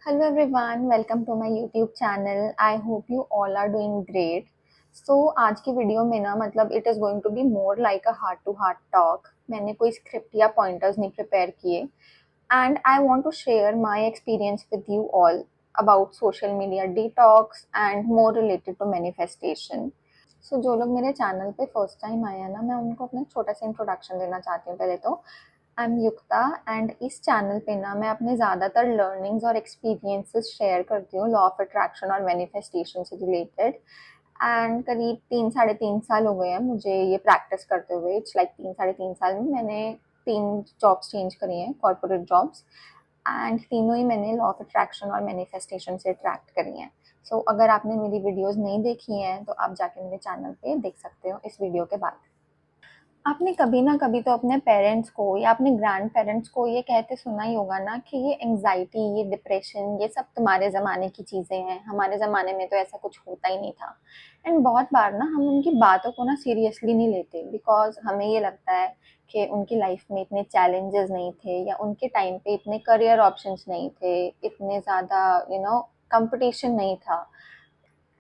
Hello everyone, welcome to my YouTube channel. I hope you all are doing great. So आज की video में ना मतलब it is going to be more like a heart to heart talk. मैंने कोई script या pointers नहीं prepare किए and I want to share my experience with you all about social media detox and more related to manifestation. So जो लोग मेरे channel पे first time आए हैं ना मैं उनको अपना छोटा सा इंट्रोडक्शन देना चाहती हूँ पहले तो आई एम युक्ता एंड इस चैनल पे ना मैं अपने ज़्यादातर लर्निंग्स और एक्सपीरियंसेस शेयर करती हूँ लॉ ऑफ अट्रैक्शन और मैनिफेस्टेशन से रिलेटेड एंड करीब 3 साढ़े 3 साल हो गए हैं मुझे ये प्रैक्टिस करते हुए। इट्स लाइक 3 साढ़े 3 साल में मैंने 3 जॉब्स चेंज करी हैं, कॉर्पोरेट जॉब्स, एंड तीनों ही मैंने लॉ ऑफ अट्रैक्शन और मैनिफेस्टेशन से अट्रैक्ट करी हैं। सो अगर आपने मेरी वीडियोस नहीं देखी हैं तो आप जाके मेरे चैनल पे देख सकते हो इस वीडियो के बाद। आपने कभी ना कभी तो अपने पेरेंट्स को या अपने ग्रैंड पेरेंट्स को ये कहते सुना ही होगा ना कि ये एंजाइटी, ये डिप्रेशन, ये सब तुम्हारे ज़माने की चीज़ें हैं, हमारे ज़माने में तो ऐसा कुछ होता ही नहीं था। एंड बहुत बार ना हम उनकी बातों को ना सीरियसली नहीं लेते बिकॉज हमें ये लगता है कि उनकी लाइफ में इतने चैलेंजेस नहीं थे या उनके टाइम पे इतने करियर ऑप्शंस नहीं थे, इतने ज़्यादा कंपटीशन नहीं था।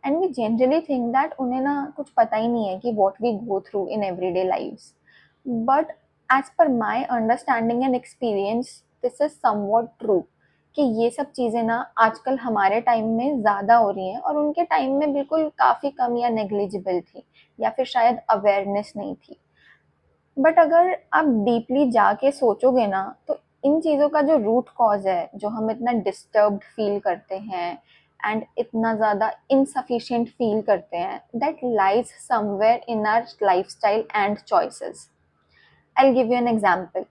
And we generally think that उन्हें ना कुछ पता ही नहीं है कि what we go through in everyday lifes. But as per my understanding and experience this is somewhat true कि ये सब चीज़ें ना आजकल हमारे टाइम में ज़्यादा हो रही हैं और उनके टाइम में बिल्कुल काफ़ी कम या नेग्लिजिबल थी या फिर शायद अवेयरनेस नहीं थी। बट अगर आप डीपली जाके सोचोगे ना तो इन चीज़ों का जो रूट कॉज है, जो हम इतना डिस्टर्ब्ड फील करते हैं एंड इतना ज़्यादा इनसफिशिएंट फील करते हैं, that lies somewhere in our lifestyle and choices. I'll give you an example.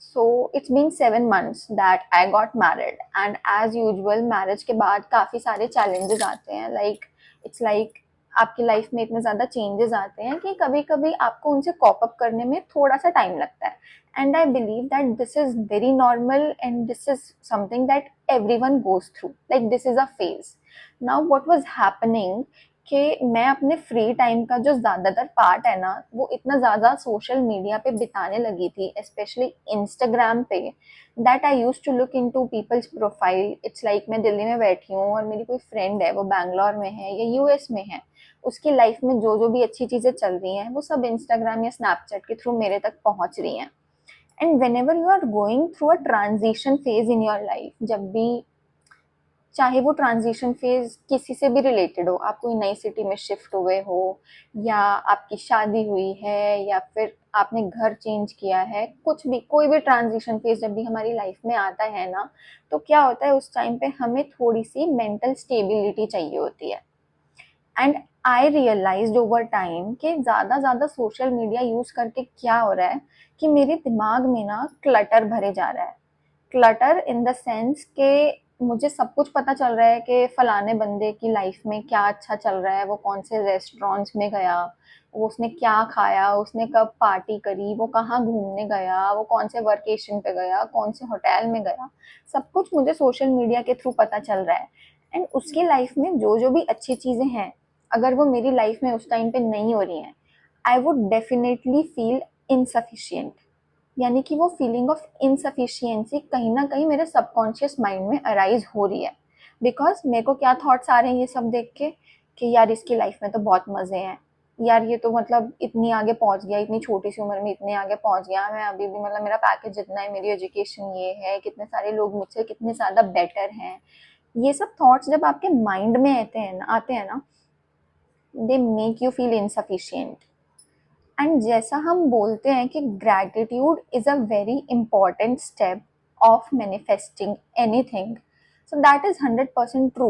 So it's been 7 months that I got married, and as usual, marriage के बाद काफ़ी सारे challenges आते हैं. It's like आपकी लाइफ में इतने ज़्यादा चेंजेस आते हैं कि कभी कभी आपको उनसे कॉप अप करने में थोड़ा सा टाइम लगता है। And I believe that this is very normal and this is something that every one goes through, like this is a phase. Now what was happening कि मैं अपने फ्री टाइम का जो ज़्यादातर पार्ट है ना वो इतना ज़्यादा सोशल मीडिया पे बिताने लगी थी, स्पेशली इंस्टाग्राम पे, that I use to look in to people's profile. It's like मैं दिल्ली में बैठी हूँ और मेरी कोई फ्रेंड है वो बैंगलोर में है या यूएस में है, उसकी लाइफ में जो जो भी अच्छी चीज़ें चल रही हैं वो सब इंस्टाग्राम या स्नैपचैट के थ्रू मेरे तक पहुँच रही हैं। And whenever you are going through a transition phase in your life, जब भी चाहे वो ट्रांजिशन फेज किसी से भी रिलेटेड हो, आप कोई नई सिटी में शिफ्ट हुए हो या आपकी शादी हुई है या फिर आपने घर चेंज किया है, कुछ भी कोई भी ट्रांजिशन फेज जब भी हमारी लाइफ में आता है ना तो क्या होता है उस टाइम पे हमें थोड़ी सी मेंटल स्टेबिलिटी चाहिए होती है। And I realize over time कि ज़्यादा सोशल मीडिया यूज़ करके क्या हो रहा है कि मेरे दिमाग में ना क्लटर भरे जा रहा है। क्लटर इन द सेंस के मुझे सब कुछ पता चल रहा है कि फलाने बंदे की लाइफ में क्या अच्छा चल रहा है, वो कौन से रेस्टोरेंट्स में गया, वो उसने क्या खाया, उसने कब पार्टी करी, वो कहाँ घूमने गया, वो कौन से वर्केशन पे गया, कौन से होटल में गया, सब कुछ मुझे सोशल मीडिया के थ्रू पता चल रहा है। एंड उसकी लाइफ में जो जो भी अच्छी चीज़ें हैं अगर वो मेरी लाइफ में उस टाइम पे नहीं हो रही हैं, I would definitely feel insufficient. यानी कि वो फीलिंग ऑफ इनसफिशियंसी कहीं ना कहीं मेरे सबकॉन्शियस माइंड में अराइज हो रही है। बिकॉज मेरे को क्या थॉट्स आ रहे हैं ये सब देख के कि यार इसकी लाइफ में तो बहुत मज़े हैं, यार ये तो मतलब इतनी आगे पहुंच गया, इतनी छोटी सी उम्र में इतने आगे पहुंच गया, मैं अभी भी मतलब मेरा पैकेज जितना है, मेरी एजुकेशन ये है, कितने सारे लोग मुझसे कितने ज़्यादा बेटर हैं। ये सब थॉट्स जब आपके माइंड में आते हैं ना they make you feel insufficient. And जैसा हम बोलते हैं कि gratitude is a very important step of manifesting anything, so that is 100% true.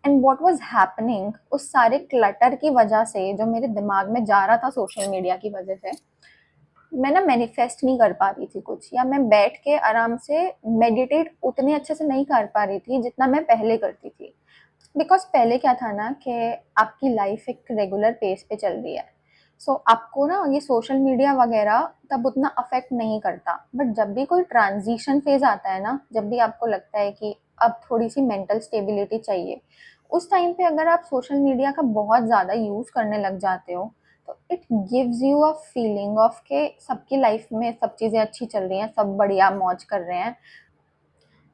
And what was happening उस सारे क्लटर की वजह से जो मेरे दिमाग में जा रहा था सोशल मीडिया की वजह से, मैं ना मैनिफेस्ट नहीं कर पा रही थी कुछ, या मैं बैठ के आराम से मेडिटेट उतने अच्छे से नहीं कर पा रही थी जितना मैं पहले करती थी। बिकॉज पहले क्या था ना कि आपकी लाइफ एक रेगुलर पेस पे चल रही है, आपको ना ये सोशल मीडिया वगैरह तब उतना अफेक्ट नहीं करता। बट जब भी कोई ट्रांजिशन फेज आता है ना, जब भी आपको लगता है कि अब थोड़ी सी मेंटल स्टेबिलिटी चाहिए, उस टाइम पे अगर आप सोशल मीडिया का बहुत ज़्यादा यूज़ करने लग जाते हो तो it gives you a feeling of के सबकी लाइफ में सब चीज़ें अच्छी चल रही हैं, सब बढ़िया मौज कर रहे हैं।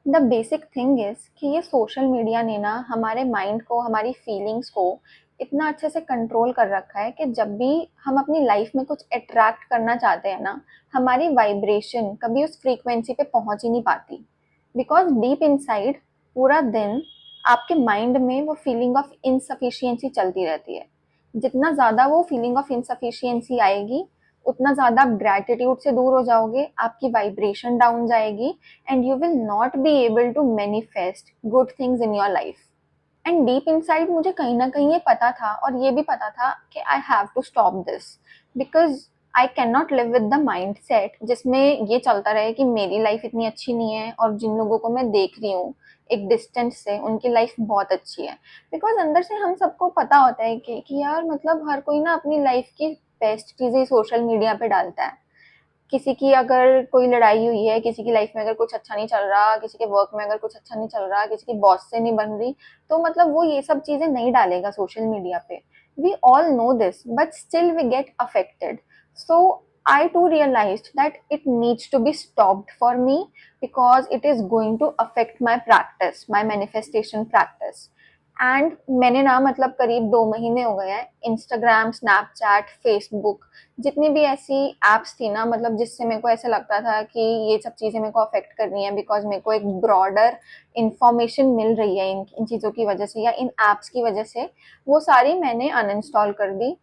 द बेसिक थिंग इज़ कि ये सोशल मीडिया ने ना हमारे माइंड को, हमारी फीलिंग्स को इतना अच्छे से कंट्रोल कर रखा है कि जब भी हम अपनी लाइफ में कुछ अट्रैक्ट करना चाहते हैं ना, हमारी वाइब्रेशन कभी उस फ्रीक्वेंसी पे पहुंच ही नहीं पाती। बिकॉज डीप इनसाइड पूरा दिन आपके माइंड में वो फीलिंग ऑफ इनसफिशियंसी चलती रहती है। जितना ज़्यादा वो फीलिंग ऑफ इनसफिशियंसी आएगी, उतना ज़्यादा आप ग्रैटिट्यूड से दूर हो जाओगे, आपकी वाइब्रेशन डाउन जाएगी, and you will not be able to manifest good things in your life. And deep inside मुझे कहीं ना कहीं ये पता था, और ये भी पता था कि I have to stop this, because I can not live with the mind set जिसमें ये चलता रहे कि मेरी लाइफ इतनी अच्छी नहीं है और जिन लोगों को मैं देख रही हूँ एक डिस्टेंस से उनकी लाइफ बहुत अच्छी है। बिकॉज अंदर से हम सबको पता होता है कि यार मतलब हर कोई ना अपनी लाइफ की बेस्ट चीज़ें सोशल मीडिया पे डालता है। किसी की अगर कोई लड़ाई हुई है, किसी की लाइफ में अगर कुछ अच्छा नहीं चल रहा, किसी के वर्क में अगर कुछ अच्छा नहीं चल रहा, किसी की बॉस से नहीं बन रही, तो मतलब वो ये सब चीजें नहीं डालेगा सोशल मीडिया पे। We all know this but still we get affected. So I too realized that it needs to be stopped for me because it is going to affect my practice, my manifestation practice. And मैंने ना मतलब करीब 2 महीने हो गए हैं Instagram, Snapchat, Facebook, जितनी भी ऐसी एप्स थी ना मतलब जिससे मेरे को ऐसा लगता था कि ये सब चीज़ें मेरे को अफेक्ट कर रही हैं, बिकॉज मेरे को एक ब्रॉडर इंफॉर्मेशन मिल रही है इन चीज़ों की वजह से या इन एप्स की वजह से, वो सारी मैंने अनइंस्टॉल कर दी।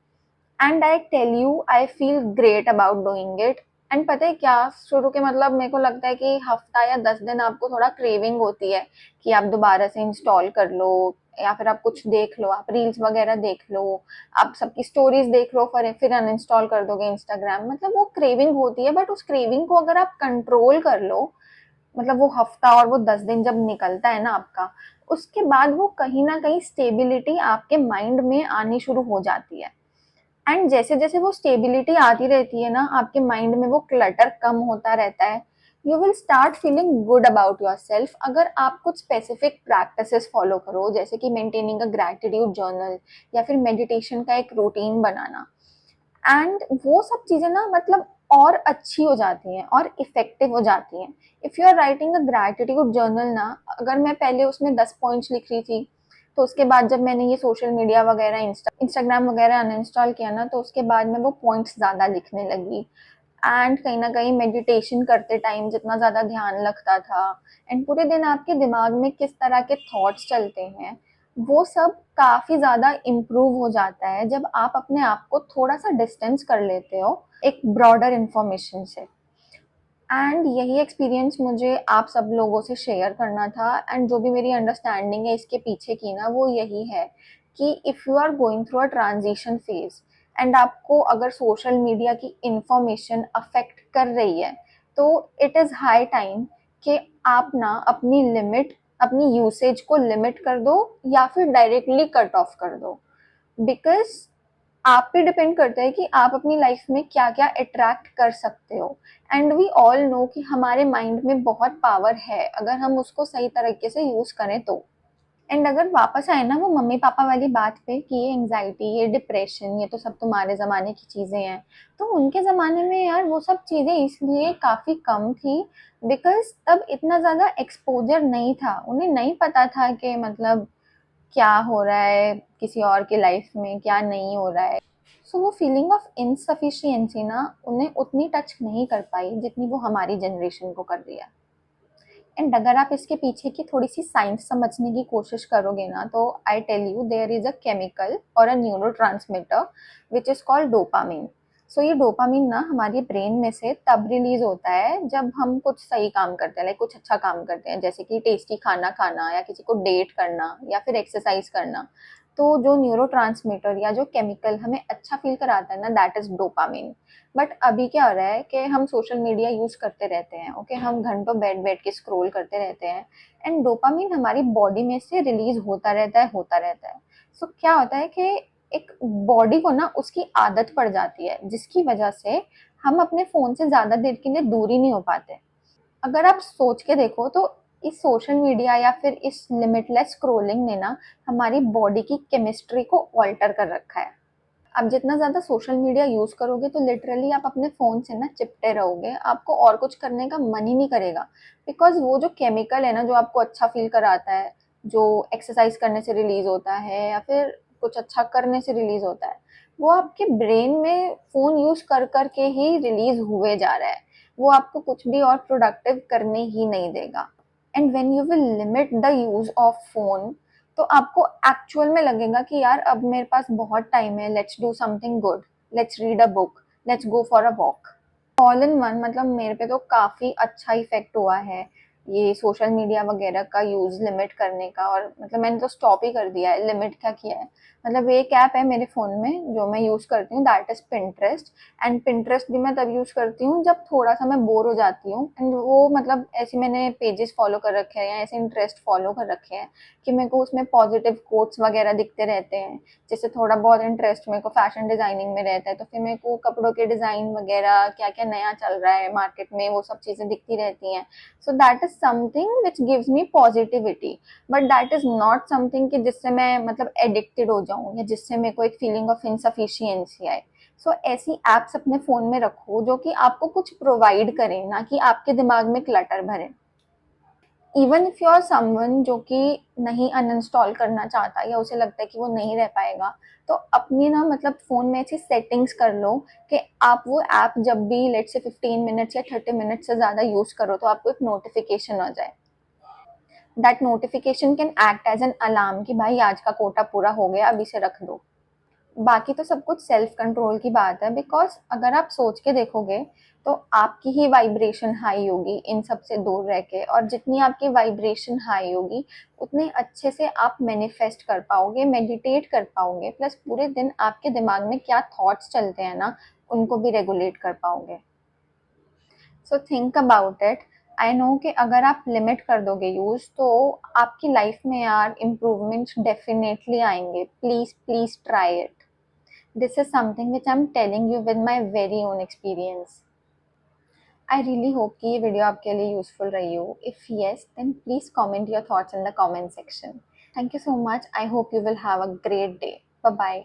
And I tell you I feel great about doing it. And पता है क्या, शुरू के मतलब मेरे को लगता है कि हफ्ता या 10 दिन आपको थोड़ा क्रेविंग होती है कि आप दोबारा से इंस्टॉल कर लो, या फिर आप कुछ देख लो, आप रील्स वगैरह देख लो, आप सबकी स्टोरीज देख लो, फिर अनइंस्टॉल कर दोगे इंस्टाग्राम। मतलब वो क्रेविंग होती है, बट उस क्रेविंग को अगर आप कंट्रोल कर लो, मतलब वो हफ्ता और वो 10 दिन जब निकलता है ना आपका, उसके बाद वो कहीं ना कहीं स्टेबिलिटी आपके माइंड में आनी शुरू हो जाती है। एंड जैसे जैसे वो स्टेबिलिटी आती रहती है ना आपके माइंड में, वो क्लटर कम होता रहता है, you will start feeling good about your self. अगर आप कुछ स्पेसिफिक प्रैक्टिसेस फॉलो करो, जैसे कि मेंटेनिंग अ ग्रैटिट्यूड जर्नल या फिर मेडिटेशन का एक रूटीन बनाना, एंड वो सब चीजें ना मतलब और अच्छी हो जाती हैं और इफेक्टिव हो जाती हैं। If you are writing a gratitude journal ना, अगर मैं पहले उसमें 10 पॉइंट्स लिख रही थी, तो उसके बाद जब मैंने ये सोशल मीडिया वगैरह इंस्टाग्राम वगैरह अनइंस्टॉल किया ना, तो उसके बाद मैं वो पॉइंट्स ज़्यादा लिखने लगी। एंड कहीं ना कहीं मेडिटेशन करते टाइम जितना ज़्यादा ध्यान लगता था, एंड पूरे दिन आपके दिमाग में किस तरह के थॉट्स चलते हैं, वो सब काफ़ी ज़्यादा इम्प्रूव हो जाता है जब आप अपने आप को थोड़ा सा डिस्टेंस कर लेते हो एक ब्रॉडर इन्फॉर्मेशन से। एंड यही एक्सपीरियंस मुझे आप सब लोगों से शेयर करना था, एंड जो भी मेरी अंडरस्टैंडिंग है इसके पीछे की ना, वो यही है कि if you are going through a transition phase and आपको अगर सोशल मीडिया की इंफॉर्मेशन अफेक्ट कर रही है, तो इट इज़ हाई टाइम कि आप ना अपनी लिमिट, अपनी यूसेज को लिमिट कर दो या फिर डायरेक्टली कट ऑफ कर दो। बिकॉज आप पे डिपेंड करता है कि आप अपनी लाइफ में क्या क्या अट्रैक्ट कर सकते हो। एंड वी ऑल नो कि हमारे माइंड में बहुत पावर है अगर हम उसको सही तरीके से यूज करें तो। एंड अगर वापस आए ना वो मम्मी पापा वाली बात पे कि ये एंजाइटी, ये डिप्रेशन, ये तो सब तुम्हारे ज़माने की चीज़ें हैं, तो उनके ज़माने में यार वो सब चीज़ें इसलिए काफ़ी कम थी बिकॉज तब इतना ज़्यादा एक्सपोजर नहीं था, उन्हें नहीं पता था कि मतलब क्या हो रहा है किसी और की लाइफ में, क्या नहीं हो रहा है। सो वो फीलिंग ऑफ इनसफिशियंसी ना उन्हें उतनी टच नहीं कर पाई जितनी वो हमारी जनरेशन को कर रही है। एंड अगर आप इसके पीछे की थोड़ी सी साइंस समझने की कोशिश करोगे ना, तो I tell you there is a chemical और a neurotransmitter which is called dopamine. So ये डोपामीन ना हमारे ब्रेन में से तब रिलीज होता है जब हम कुछ सही काम करते हैं, लाइक कुछ अच्छा काम करते हैं, जैसे कि टेस्टी खाना खाना या किसी को डेट करना या फिर एक्सरसाइज करना। तो जो न्यूरो ट्रांसमीटर या जो केमिकल हमें अच्छा फील कराता है ना, दैट इज डोपामीन। बट अभी क्या हो रहा है कि हम सोशल मीडिया यूज करते रहते हैं, ओके हम घंटों बैठ बैठ के स्क्रॉल करते रहते हैं, एंड डोपामिन हमारी बॉडी में से रिलीज होता रहता है। सो क्या होता है कि एक बॉडी को ना उसकी आदत पड़ जाती है जिसकी वजह से हम अपने फोन से ज्यादा देर के लिए दूर ही नहीं हो पाते। अगर आप सोच के देखो तो इस सोशल मीडिया या फिर इस लिमिटलेस स्क्रोलिंग ने ना हमारी बॉडी की केमिस्ट्री को ऑल्टर कर रखा है। आप जितना ज़्यादा सोशल मीडिया यूज़ करोगे तो लिटरली आप अपने फ़ोन से ना चिपटे रहोगे, आपको और कुछ करने का मन ही नहीं करेगा। बिकॉज़ वो जो केमिकल है ना जो आपको अच्छा फ़ील कराता है, जो एक्सरसाइज़ करने से रिलीज़ होता है या फिर कुछ अच्छा करने से रिलीज़ होता है, वो आपके ब्रेन में फ़ोन यूज़ कर के ही रिलीज़ हुए जा रहा है। वो आपको कुछ भी और प्रोडक्टिव करने ही नहीं देगा। And when you will limit the use of phone, तो आपको एक्चुअल में लगेगा कि यार अब मेरे पास बहुत टाइम है, let's do something good, let's read a book, let's go for a walk. All in one मतलब मेरे पे तो काफ़ी अच्छा इफ़ेक्ट हुआ है ये सोशल मीडिया वगैरह का यूज़ लिमिट करने का। और मतलब मैंने तो स्टॉप ही कर दिया है, लिमिट क्या किया है। मतलब एक ऐप है मेरे फ़ोन में जो मैं यूज़ करती हूँ, that is Pinterest. And Pinterest भी मैं तब यूज़ करती हूँ जब थोड़ा-सा मैं बोर हो जाती हूँ। एंड वो मतलब ऐसे मैंने पेजेस फ़ॉलो कर रखे हैं या ऐसे इंटरेस्ट फ़ॉलो कर रखे हैं कि मेरे को उसमें पॉज़िटिव कोट्स वगैरह दिखते रहते हैं। जैसे थोड़ा बहुत इंटरेस्ट मेरे को फैशन डिज़ाइनिंग में रहता है तो फिर मेरे को कपड़ों के डिज़ाइन वगैरह क्या-क्या नया चल रहा है मार्केट में वो सब चीज़ें दिखती रहती हैं। So that is something which gives me positivity, but that is not something कि जिससे मैं मतलब एडिक्टेड हो जाऊँ या जिससे मेरे को एक फीलिंग ऑफ इनसफिशिएंसी आए। सो ऐसी एप्स अपने फ़ोन में रखो जो कि आपको कुछ प्रोवाइड करें, ना कि आपके दिमाग में क्लटर भरें। Even if you are someone जो कि नहीं अनइंस्टॉल करना चाहता या उसे लगता है कि वो नहीं रह पाएगा, तो अपनी ना मतलब फ़ोन में ऐसी सेटिंग्स कर लो कि आप वो ऐप जब भी लेट्स से 15 मिनट्स या 30 मिनट्स से ज़्यादा यूज़ करो तो आपको एक नोटिफिकेशन आ जाए। That notification can act as an alarm कि भाई आज का कोटा पूरा हो गया, अब इसे रख दो। बाकी तो सब कुछ सेल्फ कंट्रोल की बात है। बिकॉज अगर आप सोच के देखोगे तो आपकी ही वाइब्रेशन हाई होगी इन सब से दूर रह के, और जितनी आपकी वाइब्रेशन हाई होगी उतने अच्छे से आप मैनिफेस्ट कर पाओगे, मेडिटेट कर पाओगे, प्लस पूरे दिन आपके दिमाग में क्या थॉट्स चलते हैं ना उनको भी रेगुलेट कर पाओगे। So think about it. I know कि अगर आप लिमिट कर दोगे यूज़ तो आपकी लाइफ में यार इम्प्रूवमेंट्स डेफिनेटली आएंगे। Please please try it. This is something which I'm telling you with my very own experience. I really hope कि ये वीडियो आपके लिए यूजफुल रही हो। If yes, then please comment your thoughts in the comment section. Thank you so much. I hope you will have a great day. Bye bye.